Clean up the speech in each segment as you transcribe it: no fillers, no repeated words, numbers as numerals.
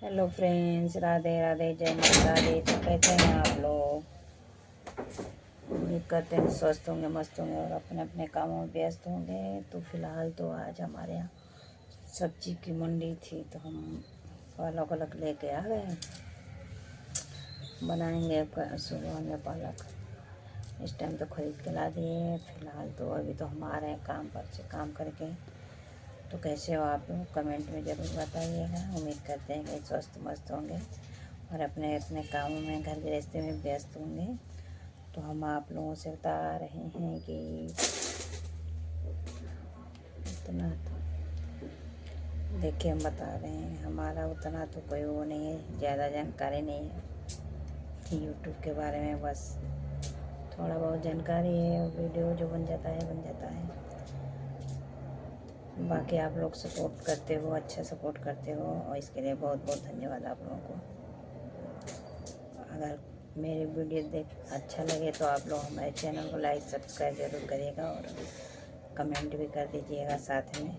Hello friends, Radhe Radhe, जय माता दी। तो कैसे हैं आप लोग? उम्मीद करते हैं स्वस्थ होंगे, मस्त होंगे और अपने अपने कामों में व्यस्त होंगे। तो फिलहाल तो आज हमारे यहाँ सब्जी की मंडी थी, तो हम पालक वालक लेके आ गए। बनाएंगे अब सुबह में पालक। इस टाइम तो खरीद के ला दिए। फिलहाल तो अभी तो हम आ रहे हैं काम पर से, काम करके। तो कैसे हो आप लोग, कमेंट में ज़रूर बताइएगा। उम्मीद करते हैं कि स्वस्थ मस्त होंगे और अपने अपने कामों में, घर गृहस्थी में व्यस्त होंगे। तो हम आप लोगों से बता रहे हैं कि इतना तो देखिए, हम बता रहे हैं, हमारा उतना तो कोई वो नहीं है, ज़्यादा जानकारी नहीं है यूट्यूब के बारे में। बस थोड़ा बहुत जानकारी है, वीडियो जो बन जाता है। बाकी आप लोग सपोर्ट करते हो, अच्छा सपोर्ट करते हो, और इसके लिए बहुत बहुत धन्यवाद आप लोगों को। अगर मेरी वीडियो देख अच्छा लगे तो आप लोग हमारे चैनल को लाइक सब्सक्राइब ज़रूर करिएगा और कमेंट भी कर दीजिएगा साथ में,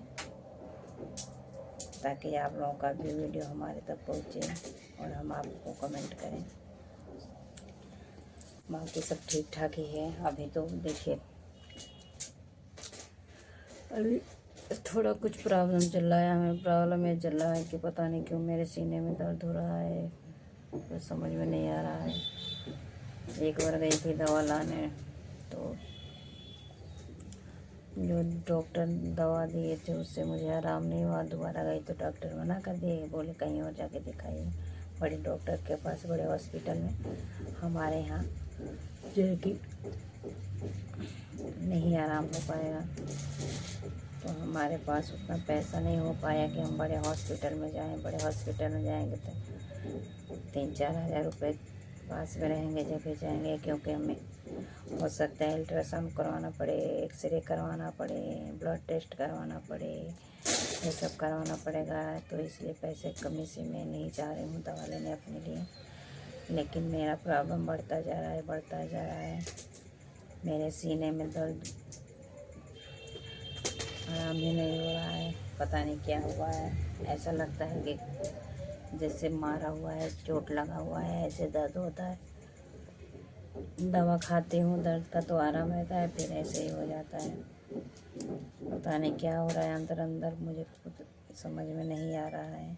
ताकि आप लोगों का भी वीडियो हमारे तक पहुँचे और हम आपको कमेंट करें। बाकी सब ठीक ठाक ही है। अभी तो देखिए, अभी थोड़ा कुछ प्रॉब्लम चल रहा है। हमें प्रॉब्लम ये चल रहा है कि पता नहीं क्यों मेरे सीने में दर्द हो रहा है, कुछ समझ में नहीं आ रहा है। एक बार गई थी दवा लाने, तो जो डॉक्टर दवा दिए थे उससे मुझे आराम नहीं हुआ। दोबारा गई तो डॉक्टर मना कर दिए, बोले कहीं और जाके दिखाइए, बड़े डॉक्टर के पास, बड़े हॉस्पिटल में। हमारे यहाँ जो कि नहीं आराम हो पाएगा, तो हमारे पास उतना पैसा नहीं हो पाया कि हम बड़े हॉस्पिटल में जाएं। बड़े हॉस्पिटल में जाएंगे तो 3-4 हज़ार रुपये पास में रहेंगे जब भी जाएंगे, क्योंकि हमें हो सकता है अल्ट्रासाउंड करवाना पड़े, एक्सरे करवाना पड़े, ब्लड टेस्ट करवाना पड़े, ये सब करवाना पड़ेगा। तो इसलिए पैसे कमी से मैं नहीं चाह रही हूँ दवा लेने अपने लिए। लेकिन मेरा प्रॉब्लम बढ़ता जा रहा है। मेरे सीने में दर्द, आराम ही नहीं हो रहा है, पता नहीं क्या हुआ है। ऐसा लगता है कि जैसे मारा हुआ है, चोट लगा हुआ है, ऐसे दर्द होता है। दवा खाती हूँ दर्द का तो आराम रहता है, फिर ऐसे ही हो जाता है। पता नहीं क्या हो रहा है अंदर अंदर, मुझे खुद समझ में नहीं आ रहा है।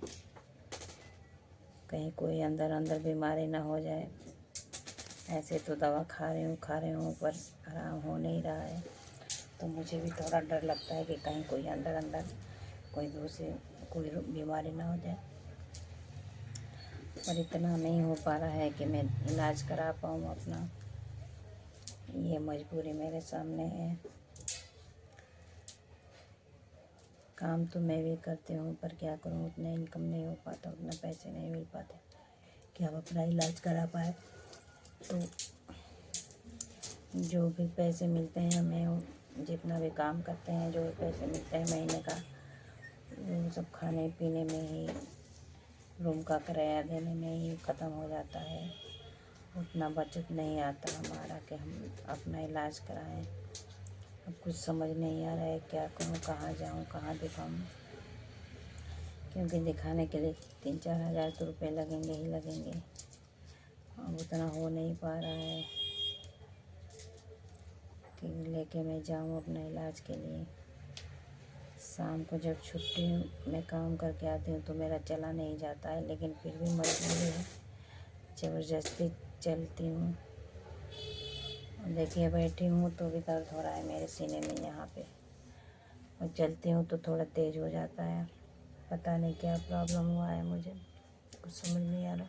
कहीं कोई अंदर अंदर बीमारी ना हो जाए। ऐसे तो दवा खा रही हूँ पर आराम हो नहीं रहा है। तो मुझे भी थोड़ा डर लगता है कि कहीं कोई अंदर अंदर कोई दूसरी कोई बीमारी ना हो जाए। पर इतना नहीं हो पा रहा है कि मैं इलाज करा पाऊँ अपना। ये मजबूरी मेरे सामने है। काम तो मैं भी करती हूँ, पर क्या करूँ, उतना इनकम नहीं हो पाता, उतना पैसे नहीं मिल पाते कि हम अपना इलाज करा पाए। तो जो भी पैसे मिलते हैं हमें, जितना भी काम करते हैं, जो भी पैसे मिलते हैं महीने का, वो सब खाने पीने में ही, रूम का किराया देने में ही ख़त्म हो जाता है। उतना बचत नहीं आता हमारा कि हम अपना इलाज कराएं। अब कुछ समझ नहीं आ रहा है क्या करूँ, कहाँ जाऊँ, कहाँ दिखाऊँ, क्योंकि दिखाने के लिए 3-4 हज़ार तो रुपये लगेंगे ही लगेंगे। अब उतना हो नहीं पा रहा है कि लेके मैं जाऊँ अपना इलाज के लिए। शाम को जब छुट्टी में काम करके आती हूँ तो मेरा चला नहीं जाता है, लेकिन फिर भी मजबूरी है, ज़बरदस्ती चलती हूँ। देखिए, बैठी हूँ तो भी दर्द हो रहा है मेरे सीने में यहाँ पे, और चलती हूँ तो थोड़ा तेज़ हो जाता है। पता नहीं क्या प्रॉब्लम हुआ है, मुझे कुछ समझ नहीं आ रहा।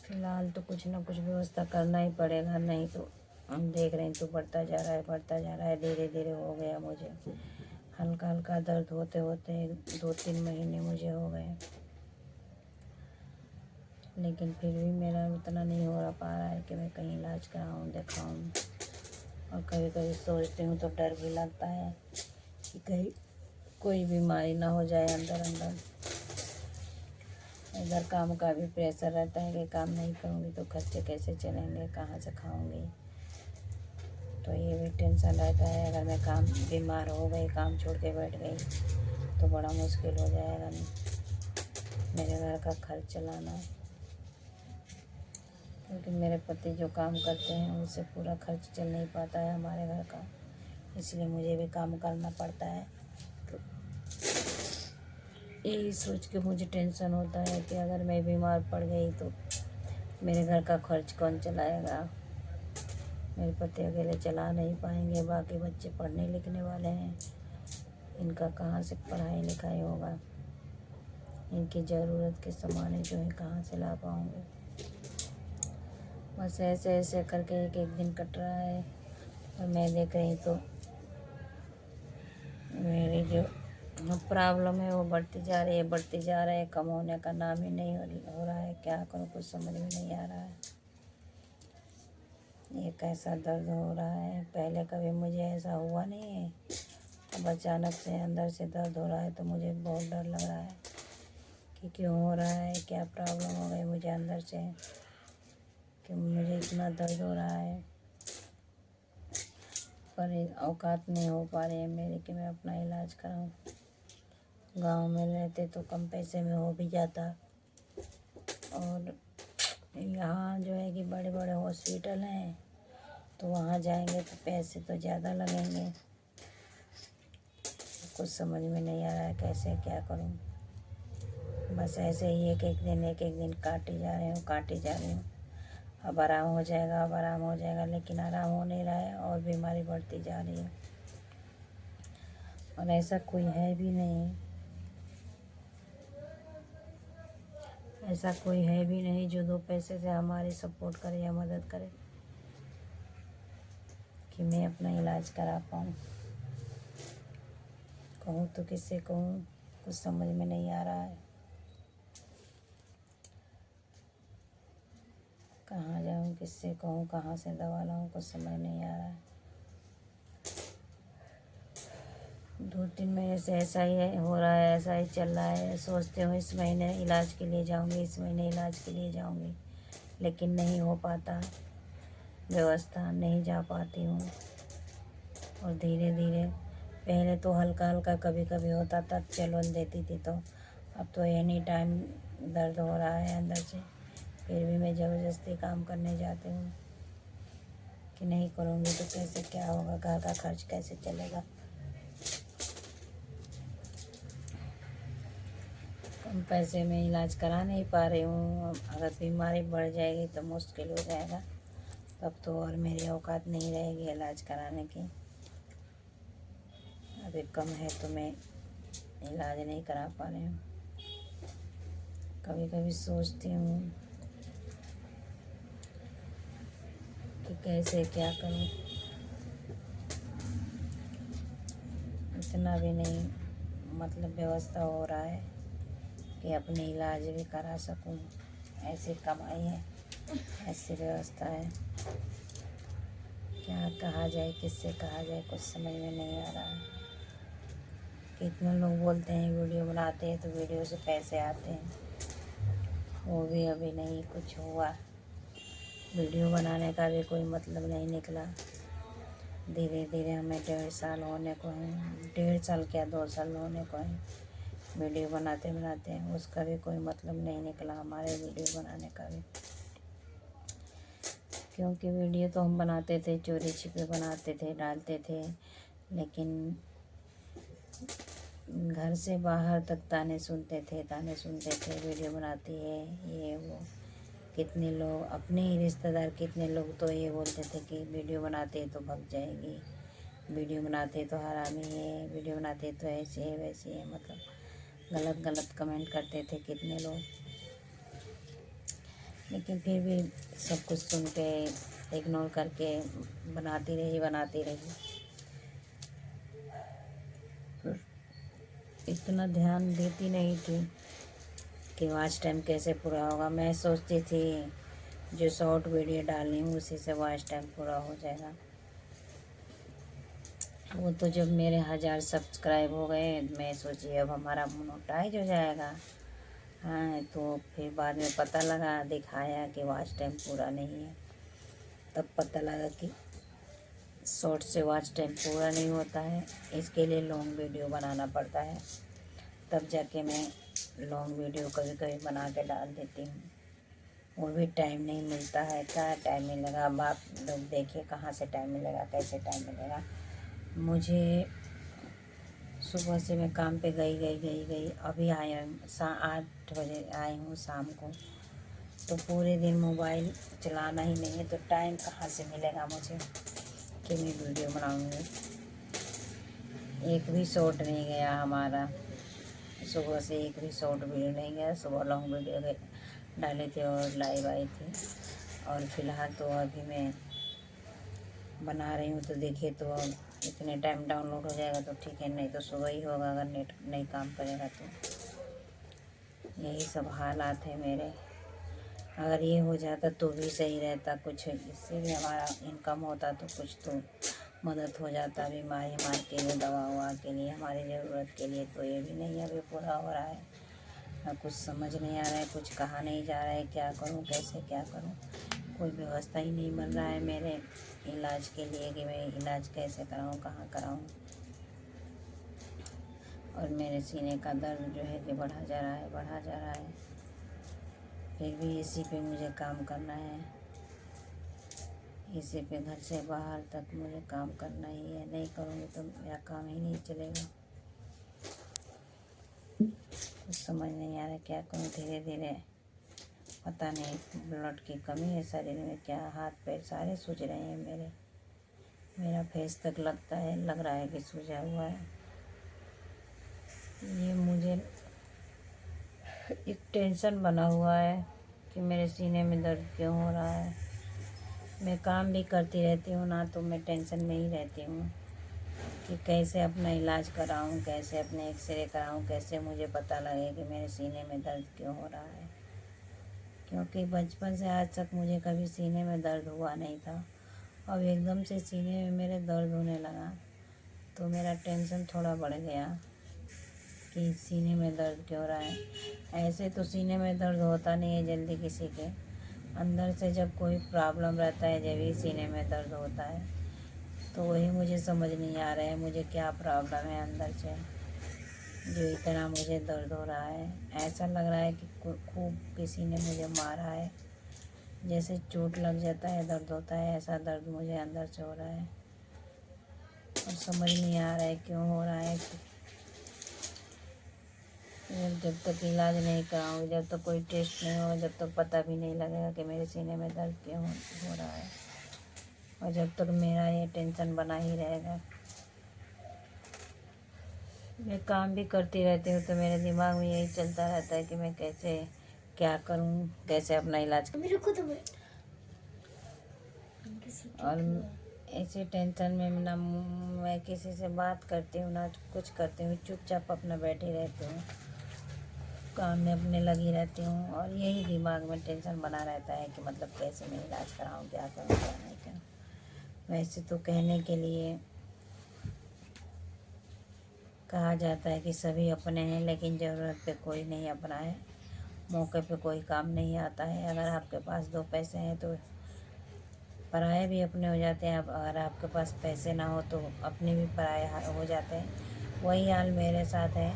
फिलहाल तो कुछ ना कुछ व्यवस्था करना ही पड़ेगा, नहीं तो हम देख रहे हैं तो बढ़ता जा रहा है। धीरे धीरे हो गया मुझे, हल्का हल्का दर्द होते होते 2-3 महीने मुझे हो गए, लेकिन फिर भी मेरा उतना नहीं हो पा रहा है कि मैं कहीं इलाज कराऊँ, दिखाऊँ। और कभी कभी सोचती हूँ तो डर भी लगता है कि कहीं कोई बीमारी ना हो जाए अंदर अंदर। इधर काम का भी प्रेशर रहता है कि काम नहीं करूँगी तो खर्चे कैसे चलेंगे, कहाँ से खाऊँगी। तो ये भी टेंशन रहता है, अगर मैं काम बीमार हो गई, काम छोड़ के बैठ गई तो बड़ा मुश्किल हो जाएगा। मेरे घर का खर्च चलाना, क्योंकि मेरे पति जो काम करते हैं उससे पूरा खर्च चल नहीं पाता है हमारे घर का, इसलिए मुझे भी काम करना पड़ता है। तो यही सोच के मुझे टेंशन होता है कि अगर मैं बीमार पड़ गई तो मेरे घर का खर्च कौन चलाएगा। मेरे पति अकेले चला नहीं पाएंगे, बाकी बच्चे पढ़ने लिखने वाले हैं, इनका कहाँ से पढ़ाई लिखाई होगा, इनकी ज़रूरत के सामान जो है कहाँ से ला पाऊँगी। बस ऐसे ऐसे करके एक एक दिन कट रहा है और मैं देख रही तो मेरी जो प्रॉब्लम है वो बढ़ती जा रही है, बढ़ती जा रही है, कम होने का नाम ही नहीं हो रहा है। क्या करूँ, कुछ समझ में नहीं आ रहा है। ये कैसा दर्द हो रहा है, पहले कभी मुझे ऐसा हुआ नहीं है। अब अचानक से अंदर से दर्द हो रहा है तो मुझे बहुत डर लग रहा है कि क्यों हो रहा है, क्या प्रॉब्लम हो गई मुझे अंदर से कि मुझे इतना दर्द हो रहा है। पर औकात नहीं हो पा रही है मेरी कि मैं अपना इलाज कराऊं। गांव में रहते तो कम पैसे में हो भी जाता, और यहाँ जो है कि बड़े बड़े हॉस्पिटल हैं तो वहाँ जाएंगे तो पैसे तो ज़्यादा लगेंगे। कुछ समझ में नहीं आ रहा है कैसे क्या करूं। बस ऐसे ही एक एक दिन काटे जा रही हूँ, काटे जा रही हूँ। अब आराम हो जाएगा, अब आराम हो जाएगा, लेकिन आराम हो नहीं रहा है और बीमारी बढ़ती जा रही है। और ऐसा कोई है भी नहीं, ऐसा कोई है भी नहीं जो दो पैसे से हमारी सपोर्ट करे या मदद करे कि मैं अपना इलाज करा पाऊँ। कहूँ तो किससे कहूँ, कुछ समझ में नहीं आ रहा है। कहाँ जाऊँ, किससे कहूँ, कहाँ से दवा लाऊँ, कुछ समझ नहीं आ रहा है। 2-3 महीने से ऐसा ही हो रहा है, ऐसा ही चल रहा है। सोचते हूँ इस महीने इलाज के लिए जाऊँगी, इस महीने इलाज के लिए जाऊँगी, लेकिन नहीं हो पाता व्यवस्था, नहीं जा पाती हूँ। और धीरे धीरे पहले तो हल्का हल्का कभी कभी होता था, चलो देती थी, तो अब तो एनी टाइम दर्द हो रहा है अंदर से। फिर भी मैं ज़बरदस्ती काम करने जाती हूँ कि नहीं करूँगी तो कैसे क्या होगा, घर का खर्च कैसे चलेगा। कम पैसे में इलाज करा नहीं पा रही हूँ। अगर बीमारी बढ़ जाएगी तो मुश्किल हो जाएगा, तब तो और मेरी औकात नहीं रहेगी इलाज कराने की। अभी कम है तो मैं इलाज नहीं करा पा रही हूँ। कभी कभी सोचती हूँ कि कैसे क्या करूँ, इतना भी नहीं मतलब व्यवस्था हो रहा है कि अपने इलाज भी करा सकूँ। ऐसी कमाई है, ऐसी व्यवस्था है, क्या कहा जाए, किससे कहा जाए, कुछ समझ में नहीं आ रहा है। कितने लोग बोलते हैं वीडियो बनाते हैं तो वीडियो से पैसे आते हैं, वो भी अभी नहीं कुछ हुआ। वीडियो बनाने का भी कोई मतलब नहीं निकला। धीरे धीरे हमें 1.5 साल होने को है, 1.5 साल क्या 2 साल होने को है वीडियो बनाते बनाते, उसका भी कोई मतलब नहीं निकला हमारे वीडियो बनाने का भी। क्योंकि वीडियो तो हम बनाते थे, चोरी छिपे बनाते थे, डालते थे, लेकिन घर से बाहर तक ताने सुनते थे वीडियो बनाती है ये वो। कितने लोग, अपने ही रिश्तेदार कितने लोग तो ये बोलते थे कि वीडियो बनाते तो भाग जाएगी, वीडियो बनाते तो हरामी है, वीडियो बनाते तो ऐसे है वैसे है, मतलब गलत गलत कमेंट करते थे कितने लोग। लेकिन फिर भी सब कुछ सुन के इग्नोर करके बनाती रही। इतना ध्यान देती नहीं थी कि वॉच टाइम कैसे पूरा होगा। मैं सोचती थी जो शॉर्ट वीडियो डाली हूँ उसी से वॉच टाइम पूरा हो जाएगा। वो तो जब मेरे 1000 सब्सक्राइब हो गए मैं सोची अब हमारा मोनेटाइज हो जाएगा। हाँ, तो फिर बाद में पता लगा, दिखाया कि वॉच टाइम पूरा नहीं है। तब पता लगा कि शॉर्ट से वॉच टाइम पूरा नहीं होता है, इसके लिए लॉन्ग वीडियो बनाना पड़ता है, तब जाके मैं लॉन्ग वीडियो कभी कभी बना के डाल देती हूँ। वो भी टाइम नहीं मिलता है, क्या टाइम मिलेगा। अब आप लोग देखिए कहाँ से टाइम मिलेगा, कैसे टाइम मिलेगा मुझे। सुबह से मैं काम पे गई, अभी आया 8 बजे आई हूँ शाम को। तो पूरे दिन मोबाइल चलाना ही नहीं है, तो टाइम कहाँ से मिलेगा मुझे कि मैं वीडियो बनाऊँगी। एक भी शॉट नहीं गया हमारा, सुबह से एक भी शॉर्ट वीडियो नहीं गया। सुबह लॉन्ग वीडियो डाले थे और लाइव आई थी। और फिलहाल तो अभी मैं बना रही हूँ, तो देखिए तो अब इतने टाइम डाउनलोड हो जाएगा तो ठीक है, नहीं तो सुबह ही होगा अगर नेट नहीं काम करेगा तो। यही सब हालात है मेरे। अगर ये हो जाता तो भी सही रहता, कुछ इससे भी हमारा इनकम होता तो कुछ तो मदद हो जाता। बीमारी मार के लिए, दवा ववा के लिए, हमारी ज़रूरत के लिए। तो ये भी नहीं अभी पूरा हो रहा है। ना कुछ समझ नहीं आ रहा है, कुछ कहा नहीं जा रहा है, क्या करूं, कैसे क्या करूं। कोई व्यवस्था ही नहीं बन रहा है मेरे इलाज के लिए कि मैं इलाज कैसे कराऊं, कहाँ कराऊं। और मेरे सीने का दर्द जो है कि बढ़ा जा रहा है, बढ़ा जा रहा है। फिर भी इसी पे मुझे काम करना है, इसी पे घर से बाहर तक मुझे काम करना ही है। नहीं करूँगी तो मेरा काम ही नहीं चलेगा। कुछ समझ नहीं आ रहा क्या करूँ। धीरे धीरे पता नहीं ब्लड की कमी है शरीर में, क्या हाथ पैर सारे सूज रहे हैं मेरे। मेरा फेस तक लग रहा है कि सूजा हुआ है। ये मुझे एक टेंशन बना हुआ है कि मेरे सीने में दर्द क्यों हो रहा है। मैं काम भी करती रहती हूँ ना, तो मैं टेंशन में ही रहती हूँ कि कैसे अपना इलाज कराऊँ, कैसे अपने एक्सरे कराऊँ, कैसे मुझे पता लगे कि मेरे सीने में दर्द क्यों हो रहा है। क्योंकि बचपन से आज तक मुझे कभी सीने में दर्द हुआ नहीं था। अब एकदम से सीने में मेरे दर्द होने लगा, तो मेरा टेंशन थोड़ा बढ़ गया कि सीने में दर्द क्यों हो रहा है। ऐसे तो सीने में दर्द होता नहीं है जल्दी किसी के, अंदर से जब कोई प्रॉब्लम रहता है जब ही सीने में दर्द होता है। तो वही मुझे समझ नहीं आ रहा है मुझे क्या प्रॉब्लम है अंदर से जो इतना मुझे दर्द हो रहा है। ऐसा लग रहा है कि खूब किसी ने मुझे मारा है, जैसे चोट लग जाता है दर्द होता है, ऐसा दर्द मुझे अंदर से हो रहा है। और समझ नहीं आ रहा है क्यों हो रहा है। जब तक इलाज नहीं कराऊंगी, जब तक कोई टेस्ट नहीं होगा, जब तक पता भी नहीं लगेगा कि मेरे सीने में दर्द क्यों हो रहा है। और जब तक मेरा ये टेंशन बना ही रहेगा। मैं काम भी करती रहती हूँ तो मेरे दिमाग में यही चलता रहता है कि मैं कैसे क्या करूँ, कैसे अपना इलाज करूँ। और ऐसे टेंशन में ना मैं किसी से बात करती हूँ ना कुछ करती हूँ, चुपचाप अपना बैठी रहती हूँ, काम में अपने लगी रहती हूँ। और यही दिमाग में टेंशन बना रहता है कि मतलब कैसे मैं इलाज कराऊँ, क्या करूँ, क्या नहीं करूँ। वैसे तो कहने के लिए कहा जाता है कि सभी अपने हैं, लेकिन ज़रूरत पे कोई नहीं अपना है, मौके पे कोई काम नहीं आता है। अगर आपके पास 2 पैसे हैं तो पराये भी अपने हो जाते हैं। अब अगर आपके पास पैसे ना हो तो अपने भी पराये हो जाते हैं। वही हाल मेरे साथ है।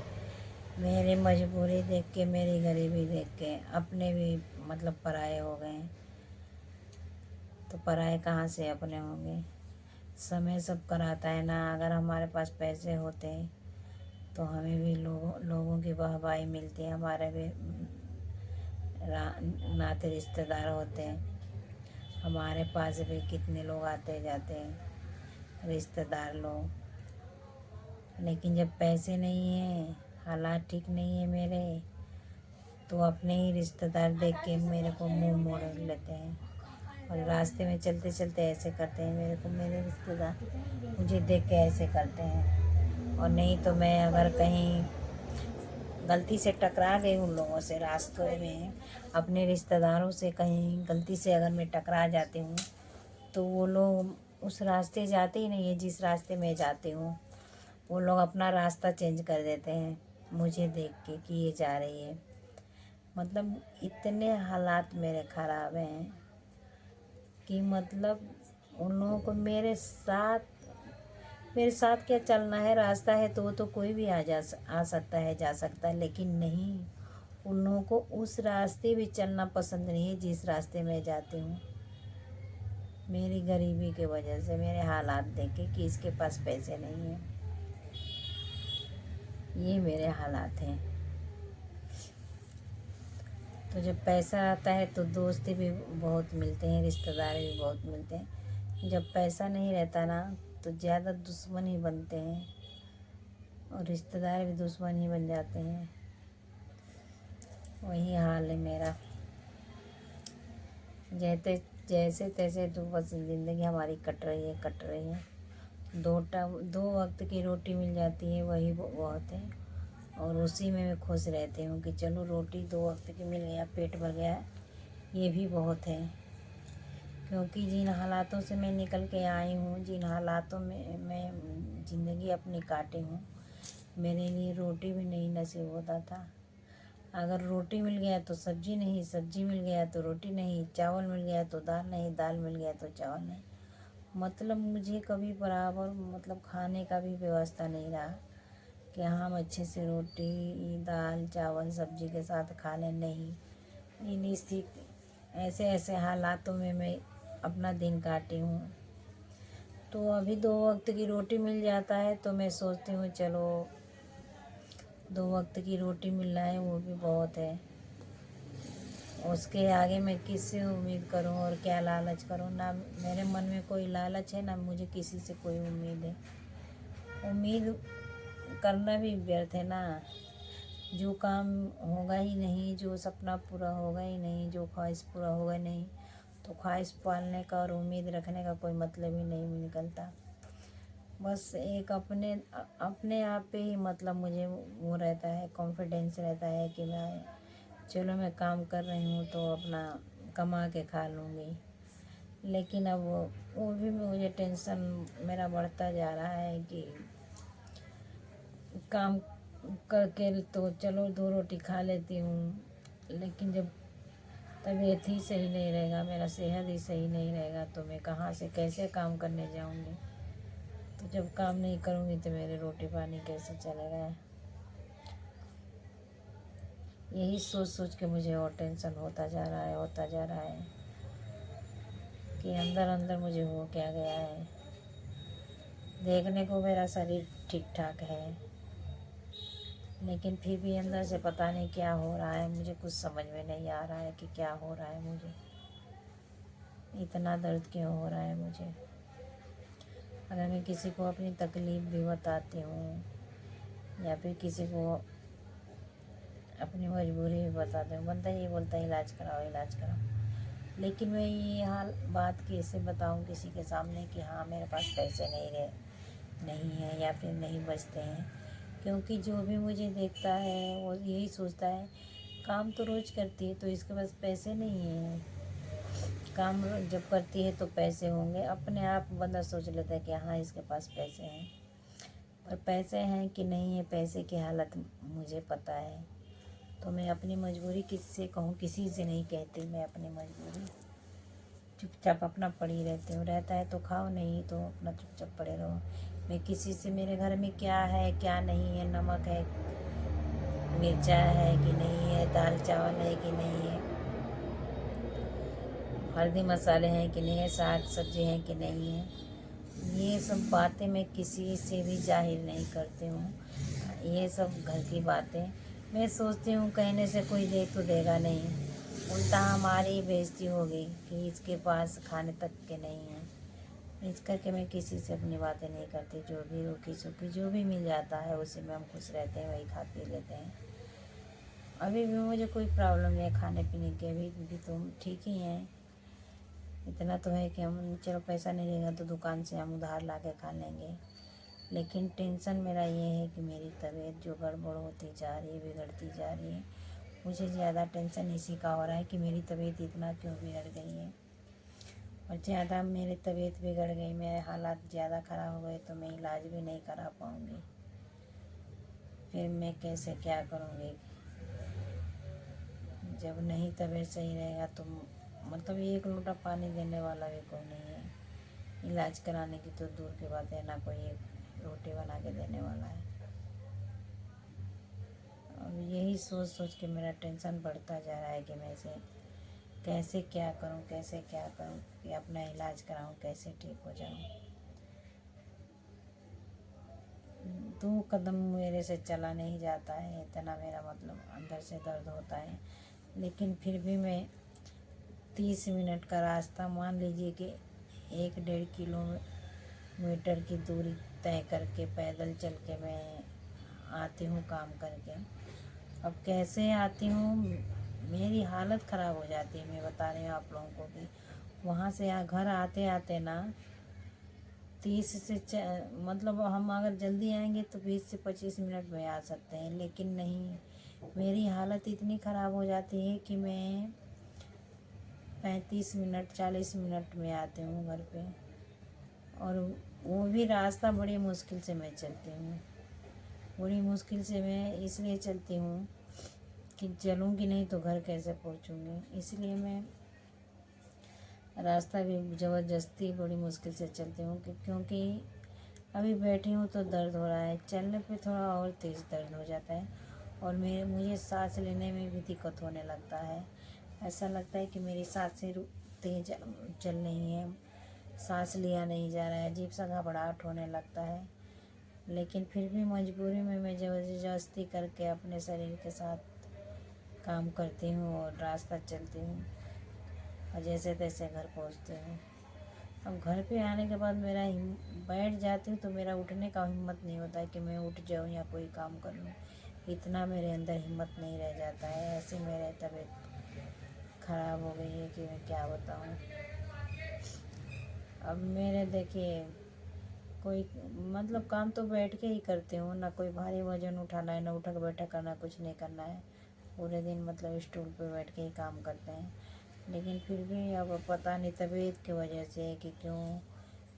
मेरी मजबूरी देख के, मेरी गरीबी देख के अपने भी मतलब पराये हो गए। तो पराये कहाँ से अपने होंगे। समय सब कराता है ना। अगर हमारे पास पैसे होते तो हमें भी लोगों की वाहवाही मिलती है, हमारे भी नाते रिश्तेदार होते हैं। हमारे पास भी कितने लोग आते जाते हैं रिश्तेदार लोग। लेकिन जब पैसे नहीं हैं, हालात ठीक नहीं है मेरे, तो अपने ही रिश्तेदार देख के मेरे को मुंह मोड़ लेते हैं। और रास्ते में चलते चलते ऐसे करते हैं मेरे को, मेरे रिश्तेदार मुझे देख के ऐसे करते हैं। और नहीं तो मैं अगर कहीं गलती से टकरा गई उन लोगों से रास्ते में, अपने रिश्तेदारों से कहीं गलती से अगर मैं टकरा जाती हूँ, तो वो लोग उस रास्ते जाते ही नहीं है जिस रास्ते में जाती हूँ। वो लोग अपना रास्ता चेंज कर देते हैं मुझे देख के कि ये जा रही है। मतलब इतने हालात मेरे ख़राब हैं कि मतलब उन लोगों को मेरे साथ मेरे साथ क्या चलना है, रास्ता है तो वो तो कोई भी आ सकता है, जा सकता है, लेकिन नहीं, उन लोगों को उस रास्ते भी चलना पसंद नहीं है जिस रास्ते में जाती हूँ। मेरी गरीबी के वजह से, मेरे हालात देखे कि इसके पास पैसे नहीं हैं, ये मेरे हालात हैं। तो जब पैसा आता है तो दोस्त भी बहुत मिलते हैं, रिश्तेदार भी बहुत मिलते हैं। जब पैसा नहीं रहता ना तो ज़्यादा दुश्मन ही बनते हैं और रिश्तेदार भी दुश्मन ही बन जाते हैं। वही हाल है मेरा। जैसे जैसे तैसे तो बस ज़िंदगी हमारी कट रही है। दो वक्त की रोटी मिल जाती है, वही बहुत है, और उसी में मैं खुश रहती हूँ कि चलो रोटी 2 वक्त की मिल गया, पेट भर गया, ये भी बहुत है। क्योंकि जिन हालातों से मैं निकल के आई हूँ, जिन हालातों में मैं ज़िंदगी अपनी काटी हूँ, मेरे लिए रोटी भी नहीं नसीब होता था। अगर रोटी मिल गया तो सब्जी नहीं, सब्जी मिल गया तो रोटी नहीं, चावल मिल गया तो दाल नहीं, दाल मिल गया तो चावल नहीं। मतलब मुझे कभी बराबर मतलब खाने का भी व्यवस्था नहीं रहा कि हम अच्छे से रोटी दाल चावल सब्जी के साथ खा लें, नहीं। इन्हीं ऐसे ऐसे हालातों में मैं अपना दिन काटी हूँ। तो अभी 2 वक्त की रोटी मिल जाता है तो मैं सोचती हूँ चलो 2 वक्त की रोटी मिल रहा है वो भी बहुत है। उसके आगे मैं किससे उम्मीद करूं और क्या लालच करूं? ना मेरे मन में कोई लालच है, ना मुझे किसी से कोई उम्मीद है। उम्मीद करना भी व्यर्थ है ना। जो काम होगा ही नहीं, जो सपना पूरा होगा ही नहीं, जो ख्वाहिश पूरा होगा ही नहीं, तो ख्वाहिश पालने का और उम्मीद रखने का कोई मतलब ही नहीं निकलता। बस एक अपने अपने आप पे ही मतलब मुझे वो रहता है, कॉन्फिडेंस रहता है कि मैं चलो मैं काम कर रही हूँ तो अपना कमा के खा लूँगी। लेकिन अब वो भी मुझे टेंशन मेरा बढ़ता जा रहा है कि काम करके तो चलो 2 रोटी खा लेती हूँ, लेकिन जब तबीयत ही सही नहीं रहेगा, मेरा सेहत ही सही नहीं रहेगा, तो मैं कहाँ से कैसे काम करने जाऊँगी? तो जब काम नहीं करूँगी तो मेरे रोटी पानी कैसे चलेगा? यही सोच सोच के मुझे और टेंशन होता जा रहा है कि अंदर अंदर मुझे हो क्या गया है। देखने को मेरा शरीर ठीक ठाक है, लेकिन फिर भी अंदर से पता नहीं क्या हो रहा है, मुझे कुछ समझ में नहीं आ रहा है कि क्या हो रहा है मुझे, इतना दर्द क्यों हो रहा है मुझे। अगर मैं किसी को अपनी तकलीफ़ भी बताती हूँ या फिर किसी को अपनी मजबूरी भी बताती हूँ, बंदा ये बोलता है इलाज कराओ, लेकिन मैं ये हाल बात कैसे बताऊँ किसी के सामने कि हाँ मेरे पास पैसे नहीं है या फिर नहीं बचते हैं। क्योंकि जो भी मुझे देखता है वो यही सोचता है काम तो रोज़ करती है तो इसके पास पैसे नहीं हैं, काम जब करती है तो पैसे होंगे। अपने आप बंदा सोच लेता है कि हाँ इसके पास पैसे हैं, पर पैसे हैं कि नहीं है पैसे की हालत मुझे पता है। तो मैं अपनी मजबूरी किससे कहूँ? किसी से नहीं कहती मैं अपनी मजबूरी, चुपचाप अपना पड़ी रहती हूँ। रहता है तो खाओ, नहीं तो अपना चुपचाप पड़े रहो। मैं किसी से मेरे घर में क्या है क्या नहीं है, नमक है मिर्चा है कि नहीं है, दाल चावल है कि नहीं है, हल्दी मसाले हैं कि नहीं है, साग सब्जी है कि नहीं है, ये सब बातें मैं किसी से भी जाहिर नहीं करती हूँ। ये सब घर की बातें मैं सोचती हूँ कहने से कोई देख तो देगा नहीं, उल्टा हमारी बेइज्जती होगी कि इसके पास खाने तक के नहीं है। इस करके मैं किसी से अपनी बातें नहीं करती। जो भी रूखी सूखी जो भी मिल जाता है उसी में हम खुश रहते हैं, वही खा पी लेते हैं। अभी भी मुझे कोई प्रॉब्लम नहीं है खाने पीने की, अभी भी तो ठीक ही हैं। इतना तो है कि हम चलो पैसा नहीं रहेगा तो दुकान से हम उधार ला के खा लेंगे। लेकिन टेंशन मेरा ये है कि मेरी तबीयत जो गड़बड़ होती जा रही है, बिगड़ती जा रही है, मुझे ज़्यादा टेंशन इसी का हो रहा है कि मेरी तबीयत इतना क्यों बिगड़ गई है। और ज़्यादा मेरी तबीयत बिगड़ गई, मेरे हालात ज़्यादा ख़राब हो गए तो मैं इलाज भी नहीं करा पाऊँगी। फिर मैं कैसे क्या करूँगी? जब नहीं तबीयत सही रहेगा तो मतलब एक लोटा पानी देने वाला भी कोई नहीं है। इलाज कराने की तो दूर की बात है, ना कोई रोटी बना के देने वाला है। अब यही सोच सोच के मेरा टेंशन बढ़ता जा रहा है कि मैं इसे कैसे क्या करूं, कैसे क्या करूं कि अपना इलाज कराऊं, कैसे ठीक हो जाऊं। 2 कदम मेरे से चला नहीं जाता है, इतना मेरा मतलब अंदर से दर्द होता है। लेकिन फिर भी मैं 30 मिनट का रास्ता, मान लीजिए कि 1-1.5 किलोमीटर की दूरी तय करके पैदल चल के मैं आती हूँ काम करके। अब कैसे आती हूँ, मेरी हालत ख़राब हो जाती है। मैं बता रही हूँ आप लोगों को कि वहाँ से घर आते आते ना 30 से मतलब हम अगर जल्दी आएंगे तो 20 से 25 मिनट में आ सकते हैं, लेकिन नहीं, मेरी हालत इतनी ख़राब हो जाती है कि मैं 35 मिनट 40 मिनट में आती हूँ घर पे। और वो भी रास्ता बड़ी मुश्किल से मैं चलती हूँ, बड़ी मुश्किल से मैं इसलिए चलती हूँ कि चलूँगी नहीं तो घर कैसे पहुँचूँगी। इसलिए मैं रास्ता भी ज़बरदस्ती बड़ी मुश्किल से चलती हूँ क्योंकि अभी बैठी हूँ तो दर्द हो रहा है, चलने पे थोड़ा और तेज़ दर्द हो जाता है। और मुझे सांस लेने में भी दिक्कत होने लगता है। ऐसा लगता है कि मेरी सांसें तेज चल रही हैं, सांस लिया नहीं जा रहा है, अजीब सा घबराहट होने लगता है। लेकिन फिर भी मजबूरी में मैं ज़बरदस्ती करके अपने शरीर के साथ काम करती हूँ और रास्ता चलती हूँ और जैसे तैसे घर पहुँचती हूँ। अब घर पे आने के बाद बैठ जाती हूँ तो मेरा उठने का हिम्मत नहीं होता है कि मैं उठ जाऊँ या कोई काम कर लूँ। इतना मेरे अंदर हिम्मत नहीं रह जाता है। ऐसे मेरे तबीयत ख़राब हो गई है कि मैं क्या बताऊँ। अब मेरे देखिए कोई मतलब काम तो बैठ के ही करती हूँ, ना कोई भारी वजन उठाना है, ना उठक बैठक करना, कुछ नहीं करना है। पूरे दिन मतलब स्टूल पे बैठ के ही काम करते हैं। लेकिन फिर भी अब पता नहीं तबीयत की वजह से कि क्यों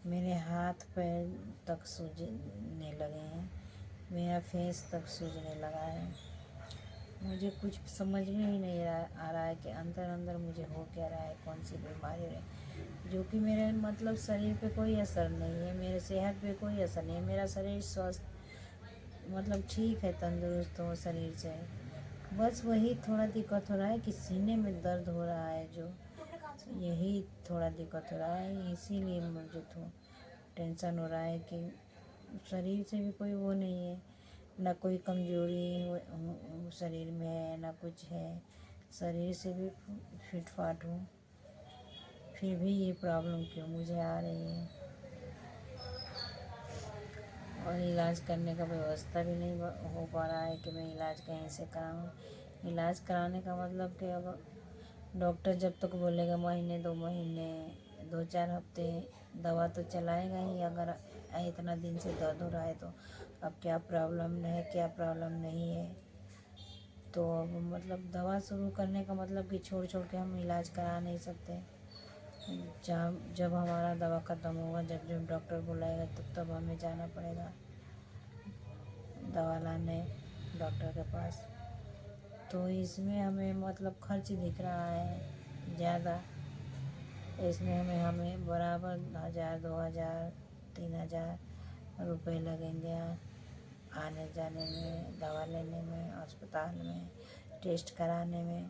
मेरे हाथ पैर तक सूजने लगे हैं, मेरा फेस तक सूजने लगा है। मुझे कुछ समझ में ही नहीं आ रहा है कि अंदर अंदर मुझे हो क्या रहा है, कौन सी बीमारी है, जो कि मेरे मतलब शरीर पे कोई असर नहीं है, मेरे सेहत पे कोई असर नहीं है। मेरा शरीर स्वस्थ मतलब ठीक है, तंदुरुस्त हो शरीर से। बस वही थोड़ा दिक्कत हो रहा है कि सीने में दर्द हो रहा है, जो यही थोड़ा दिक्कत हो रहा है। इसीलिए मुझे तो टेंशन हो रहा है कि शरीर से भी कोई वो नहीं है, ना कोई कमजोरी शरीर में है, ना कुछ है, शरीर से भी फिट फाट हूँ, फिर भी ये प्रॉब्लम क्यों मुझे आ रही है। और इलाज करने का व्यवस्था भी नहीं हो पा रहा है कि मैं इलाज कहीं से कराऊँ। इलाज कराने का मतलब कि अब डॉक्टर जब तक बोलेगा महीने 2 महीने 2-4 हफ्ते दवा तो चलाएगा ही। अगर इतना दिन से दर्द हो रहा है तो अब क्या प्रॉब्लम है, क्या प्रॉब्लम नहीं है। तो अब मतलब दवा शुरू करने का मतलब कि छोड़ छोड़ के हम इलाज करा नहीं सकते। जब हमारा दवा ख़त्म होगा, जब जब डॉक्टर बुलाएगा तब हमें जाना पड़ेगा दवा लाने डॉक्टर के पास। तो इसमें हमें मतलब खर्च दिख रहा है ज़्यादा। इसमें हमें बराबर 1000 2000 3000 रुपये लगेंगे आने जाने में, दवा लेने में, अस्पताल में टेस्ट कराने में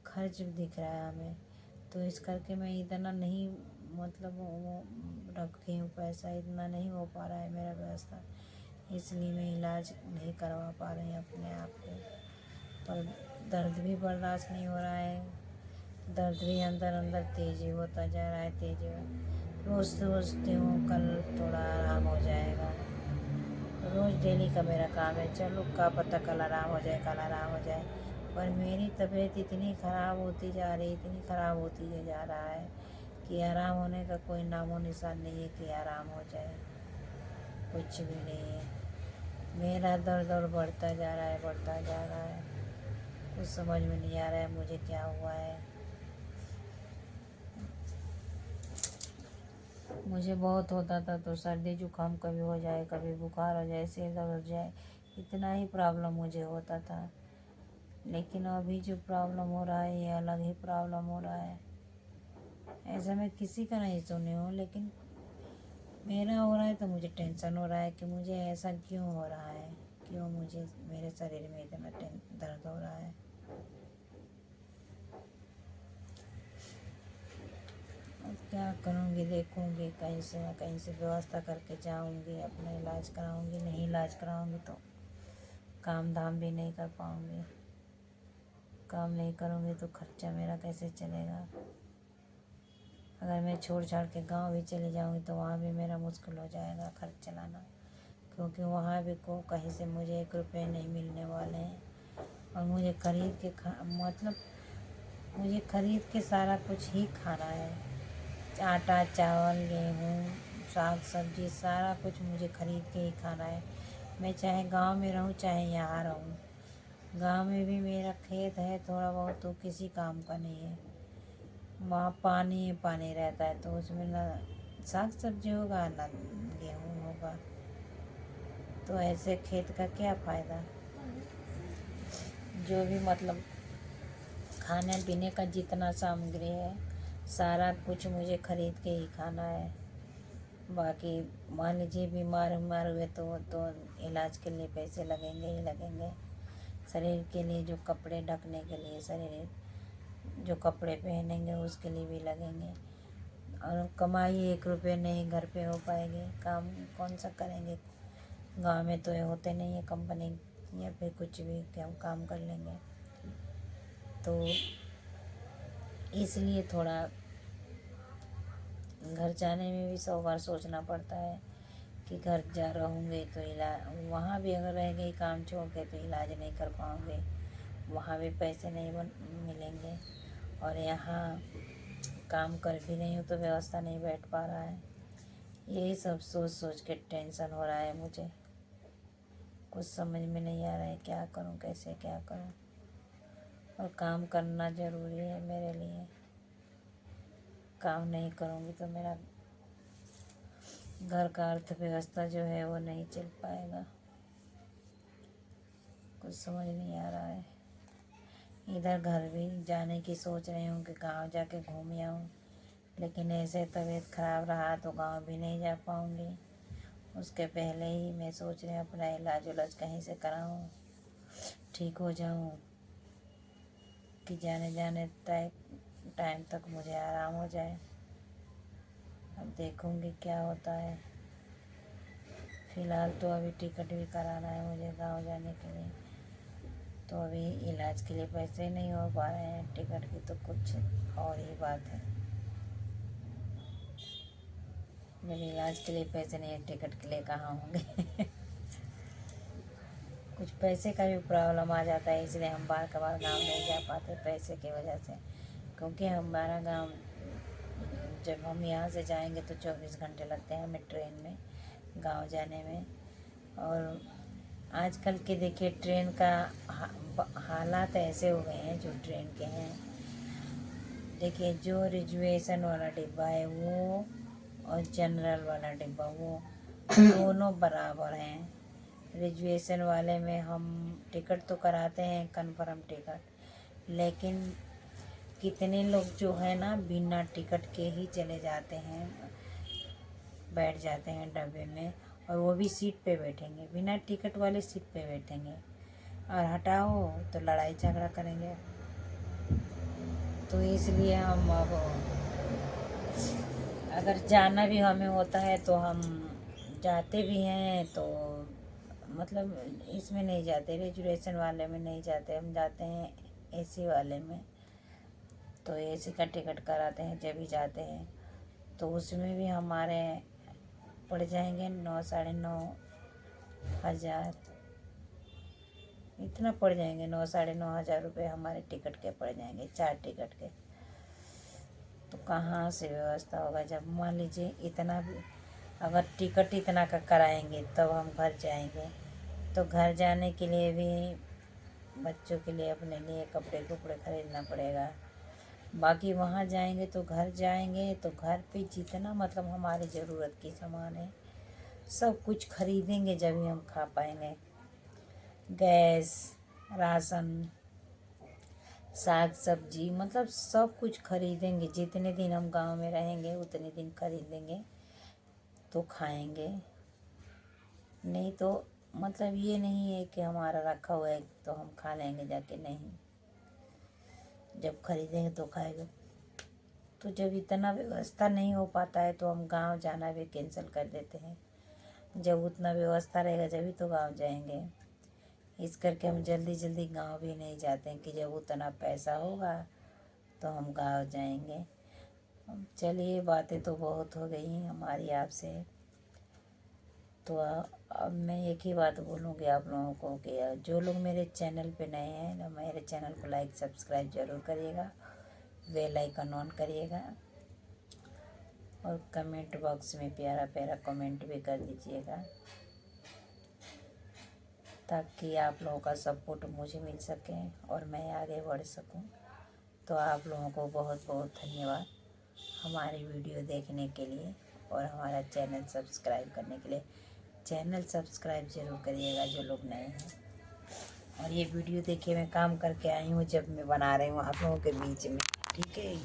खर्च दिख रहा है हमें। तो इस करके मैं इतना नहीं मतलब वो रखी हूँ पैसा, इतना नहीं हो पा रहा है मेरा व्यवस्था, इसलिए मैं इलाज नहीं करवा पा रही अपने आप को। पर दर्द भी बर्दाश्त नहीं हो रहा है, दर्द भी अंदर अंदर तेज़ी होता जा रहा है, रोज़ सोचती हूँ कल थोड़ा आराम हो जाएगा। रोज़ डेली का मेरा काम है, चलो क्या पता कल आराम हो जाए, कल आराम हो जाए। पर मेरी तबीयत इतनी ख़राब होती जा रही, इतनी ख़राब होती जा रहा है कि आराम होने का कोई नामो निशान नहीं है कि आराम हो जाए, कुछ भी नहीं है। मेरा दर्द और बढ़ता जा रहा है, बढ़ता जा रहा है। कुछ समझ में नहीं आ रहा है मुझे क्या हुआ है। मुझे बहुत होता था तो सर्दी जुकाम कभी हो जाए, कभी बुखार हो जाए, सिर दर्द हो जाए, इतना ही प्रॉब्लम मुझे होता था। लेकिन अभी जो प्रॉब्लम हो रहा है ये अलग ही प्रॉब्लम हो रहा है। ऐसा मैं किसी का नहीं सुनी हूँ, लेकिन मेरा हो रहा है तो मुझे टेंशन हो रहा है कि मुझे ऐसा क्यों हो रहा है, क्यों मुझे मेरे शरीर में इतना दर्द हो रहा है। अब क्या करूँगी, देखूँगी कहीं से ना कहीं से व्यवस्था करके जाऊँगी, अपना इलाज कराऊँगी। नहीं इलाज कराऊँगी तो काम धाम भी नहीं कर पाऊँगी। काम नहीं करूँगी तो खर्चा मेरा कैसे चलेगा। अगर मैं छोड़ छाड़ के गांव भी चली जाऊँगी तो वहाँ भी मेरा मुश्किल हो जाएगा खर्च चलाना, क्योंकि वहाँ भी को कहीं से मुझे 1 रुपये नहीं मिलने वाले हैं। और मुझे खरीद के मतलब मुझे खरीद के सारा कुछ ही खाना है। आटा चावल गेहूँ साग सब्जी सारा कुछ मुझे खरीद के ही खाना है। मैं चाहे गांव में रहूं चाहे यहाँ रहूं। गांव में भी मेरा खेत है थोड़ा बहुत, तो किसी काम का नहीं है। वहाँ पानी ही पानी रहता है, तो उसमें ना साग सब्जी होगा ना गेहूँ होगा, तो ऐसे खेत का क्या फ़ायदा। जो भी मतलब खाने पीने का जितना सामग्री है सारा कुछ मुझे खरीद के ही खाना है। बाकी मान लीजिए बीमार उमार हुए तो इलाज के लिए पैसे लगेंगे ही लगेंगे। शरीर के लिए जो कपड़े ढकने के लिए शरीर जो कपड़े पहनेंगे उसके लिए भी लगेंगे। और कमाई 1 रुपये नहीं घर पे हो पाएगी, काम कौन सा करेंगे। गांव में तो ये होते नहीं है कंपनी या फिर कुछ भी कि हम काम कर लेंगे। तो इसलिए थोड़ा घर जाने में भी 100 बार सोचना पड़ता है कि घर जा रहूँगे तो इलाज, वहाँ भी अगर रह गई काम छोड़ के तो इलाज नहीं कर पाऊँगे, वहाँ भी पैसे नहीं मिलेंगे। और यहाँ काम कर भी नहीं हूँ तो व्यवस्था नहीं बैठ पा रहा है। यही सब सोच सोच के टेंशन हो रहा है मुझे। कुछ समझ में नहीं आ रहा है क्या करूँ कैसे क्या करूँ। और काम करना ज़रूरी है मेरे लिए। काम नहीं करूँगी तो मेरा घर का अर्थव्यवस्था जो है वो नहीं चल पाएगा। कुछ समझ नहीं आ रहा है। इधर घर भी जाने की सोच रही हूँ कि गांव जाके घूम आऊँ, लेकिन ऐसे तबीयत ख़राब रहा तो गांव भी नहीं जा पाऊँगी। उसके पहले ही मैं सोच रही हूँ अपना इलाज उलाज कहीं से कराऊँ, ठीक हो जाऊँ कि जाने जाने टाइम तक मुझे आराम हो जाए। अब देखूँगी क्या होता है। फ़िलहाल तो अभी टिकट भी कराना है मुझे गांव जाने के लिए, तो अभी इलाज के लिए पैसे नहीं हो पा रहे हैं। टिकट की तो कुछ और ही बात है। जब इलाज के लिए पैसे नहीं है टिकट के लिए कहाँ होंगे। कुछ पैसे का भी प्रॉब्लम आ जाता है, इसलिए हम बार कबार गांव नहीं जा पाते पैसे की वजह से। क्योंकि हमारा गांव, जब हम यहाँ से जाएंगे तो 24 घंटे लगते हैं हमें ट्रेन में गांव जाने में। और आजकल के देखिए ट्रेन का हालात ऐसे हो गए हैं जो ट्रेन के हैं। देखिए जो रिजर्वेशन वाला डिब्बा है वो और जनरल वाला डिब्बा वो दोनों बराबर हैं। रिजर्वेशन वाले में हम टिकट तो कराते हैं कन्फर्म टिकट, लेकिन कितने लोग जो है ना बिना टिकट के ही चले जाते हैं, बैठ जाते हैं डब्बे में, और वो भी सीट पे बैठेंगे, बिना टिकट वाले सीट पे बैठेंगे। और हटाओ तो लड़ाई झगड़ा करेंगे। तो इसलिए हम अब अगर जाना भी हमें होता है तो हम जाते भी हैं तो मतलब इसमें नहीं जाते, रिजर्वेशन वाले में नहीं जाते, हम जाते हैं एसी वाले में। तो एसी का टिकट कराते हैं जब भी जाते हैं, तो उसमें भी हमारे पड़ जाएंगे 9 साढ़े 9 हज़ार, इतना पड़ जाएंगे। 9 साढ़े 9 हज़ार रुपये हमारे टिकट के पड़ जाएंगे 4 टिकट के। तो कहाँ से व्यवस्था होगा जब मान लीजिए इतना भी, अगर टिकट इतना का कराएंगे तब हम घर जाएंगे, तो घर जाने के लिए भी बच्चों के लिए अपने लिए कपड़े कपड़े खरीदना पड़ेगा। बाकी वहाँ जाएंगे तो घर जाएंगे तो घर पे जितना मतलब हमारी ज़रूरत की सामान है सब कुछ खरीदेंगे जब ही हम खा पाएंगे। गैस, राशन, साग सब्जी मतलब सब कुछ खरीदेंगे। जितने दिन हम गांव में रहेंगे उतने दिन खरीदेंगे, तो खाएंगे, नहीं तो मतलब ये नहीं है कि हमारा रखा हुआ है तो हम खा लेंगे जाके, नहीं, जब खरीदेंगे तो खाएंगे। तो जब इतना व्यवस्था नहीं हो पाता है तो हम गांव जाना भी कैंसिल कर देते हैं। जब उतना व्यवस्था रहेगा जभी तो गांव जाएंगे। इस करके हम जल्दी जल्दी गांव भी नहीं जाते हैं कि जब उतना पैसा होगा तो हम गांव जाएंगे। चलिए, बातें तो बहुत हो गई हैं हमारी आपसे। तो अब मैं एक ही बात बोलूँगी आप लोगों को कि जो लोग मेरे चैनल पे नए हैं ना, मेरे चैनल को लाइक सब्सक्राइब ज़रूर करिएगा, बेल आइकन ऑन करिएगा, और कमेंट बॉक्स में प्यारा प्यारा कमेंट भी कर दीजिएगा ताकि आप लोगों का सपोर्ट मुझे मिल सके और मैं आगे बढ़ सकूं। तो आप लोगों को बहुत बहुत धन्यवाद हमारी वीडियो देखने के लिए और हमारा चैनल सब्सक्राइब करने के लिए। चैनल सब्सक्राइब ज़रूर करिएगा जो लोग नए हैं। और ये वीडियो देखिए, मैं काम करके आई हूँ जब मैं बना रही हूँ आप लोगों के बीच में, ठीक है।